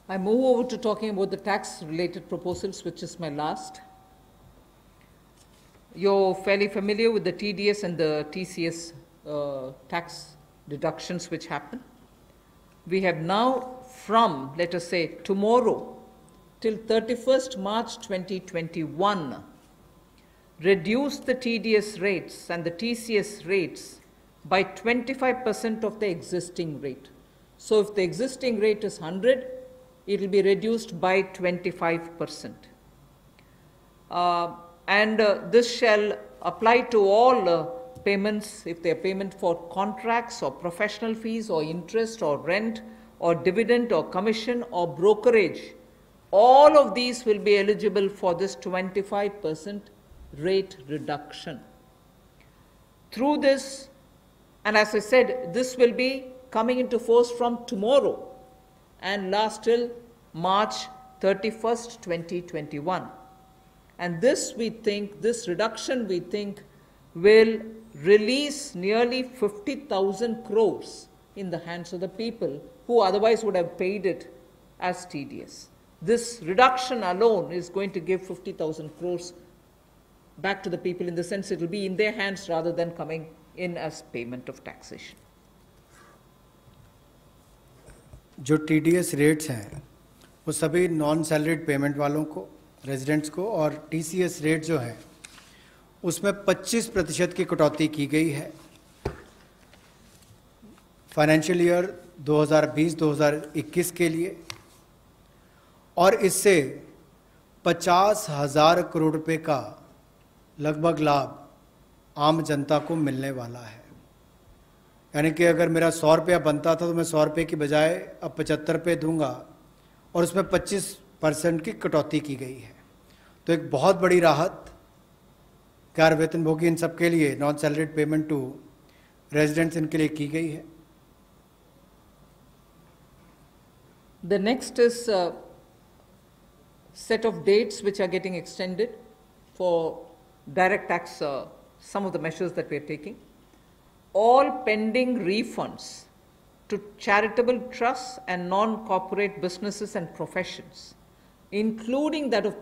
I move over to talking about the tax-related proposals, which is my last. You're fairly familiar with the TDS and the TCS tax deductions which happen. We have now, from, let us say, tomorrow till 31st March 2021, reduced the TDS rates and the TCS rates by 25% of the existing rate. So if the existing rate is 100, it will be reduced by 25%. This shall apply to all payments, if they are payment for contracts or professional fees or interest or rent or dividend or commission or brokerage. All of these will be eligible for this 25% rate reduction. Through this, and as I said, this will be coming into force from tomorrow and last till March 31st, 2021. And this reduction we think will release nearly 50,000 crores in the hands of the people who otherwise would have paid it as TDS. This reduction alone is going to give 50,000 crores back to the people, in the sense it will be in their hands rather than coming in as payment of taxation. जो TDS rates हैं वो सभी non salaried payment वालों को, residents को, और TCS rate जो है उसमें 25% की कटौती की गई है फाइनेंशियल ईयर 2020-2021 के लिए, और इससे 50,000 करोड़ रुपए का लगभग लाभ आम जनता को मिलने वाला है। यानी कि अगर मेरा 100 रुपया बनता था तो मैं 100 रुपये की बजाय अब 75 रुपये दूंगा, और उसमें 25% की कटौती की गई है। तो एक बहुत बड़ी राहत गैर वेतनभोगी इन सबके लिए, non salaried payment to residents, इनके लिए की गई है। The next is a set of dates which are getting extended for direct tax, some of the measures that we are taking. All pending refunds to charitable trusts and non-corporate businesses and professions, including that of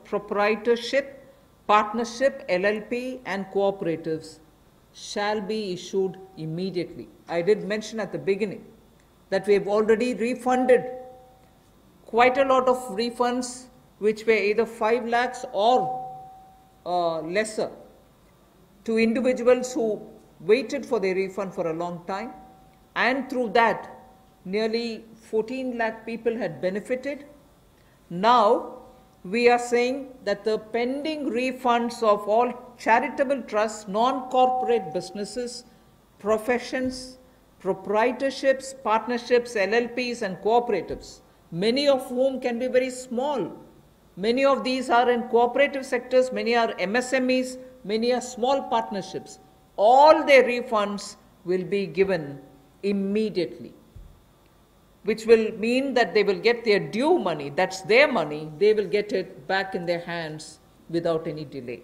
proprietorship, partnership, LLP and cooperatives, shall be issued immediately. I did mention at the beginning that we have already refunded quite a lot of refunds which were either 5 lakhs or lesser to individuals who waited for their refund for a long time, and through that nearly 14 lakh people had benefited. Now we are saying that the pending refunds of all charitable trusts, non-corporate businesses, professions, proprietorships, partnerships, LLPs and cooperatives, many of whom can be very small. Many of these are in cooperative sectors, many are MSMEs, many are small partnerships. All their refunds will be given immediately, which will mean that they will get their due money, that's their money, they will get it back in their hands without any delay.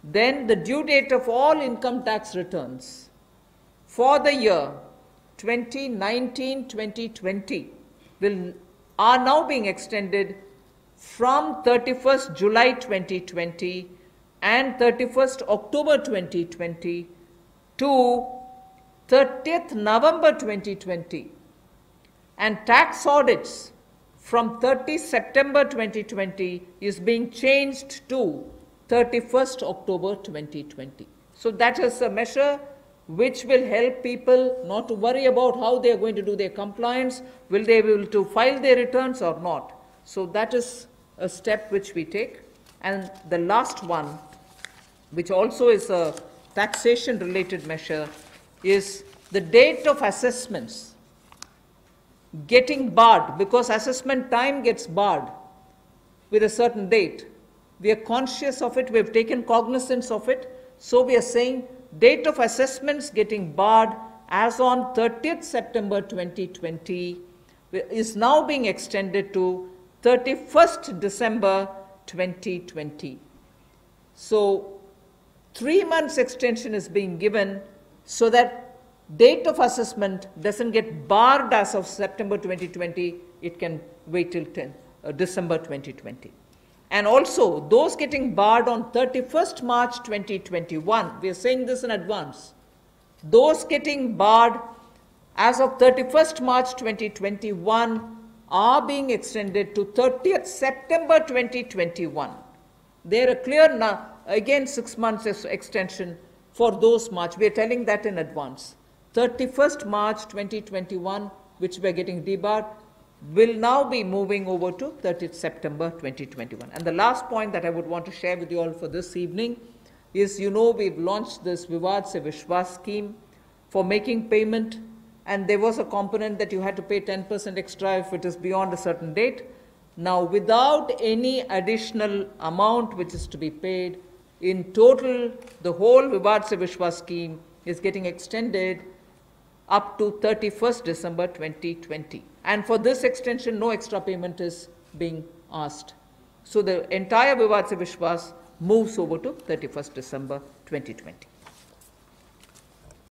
Then the due date of all income tax returns for the year 2019-2020 are now being extended from 31st July 2020 and 31st October 2020 to 30th November 2020, and tax audits from 30 September 2020 is being changed to 31st October 2020. So that is a measure which will help people not to worry about how they are going to do their compliance, will they be able to file their returns or not. So that is a step which we take. And the last one, which also is a taxation related measure, is the date of assessments getting barred, because assessment time gets barred with a certain date. We are conscious of it, we have taken cognizance of it, so we are saying date of assessments getting barred as on 30th September 2020 is now being extended to 31st December 2020. So 3 months extension is being given so that date of assessment doesn't get barred as of September 2020, it can wait till December 2020. And also, those getting barred on 31st March 2021, we are saying this in advance, those getting barred as of 31st March 2021 are being extended to 30th September 2021. There are clear, again 6 months extension for those March. We are telling that in advance. 31st March 2021, which we are getting debarred, will now be moving over to 30th September 2021. And the last point that I would want to share with you all for this evening is, you know, we've launched this Vivad Se Vishwas scheme for making payment, and there was a component that you had to pay 10% extra if it is beyond a certain date. Now, without any additional amount which is to be paid, in total, the whole Vivad Se Vishwas scheme is getting extended up to 31st December 2020. And for this extension, no extra payment is being asked. So the entire Vivad Se Vishwas moves over to 31st December 2020.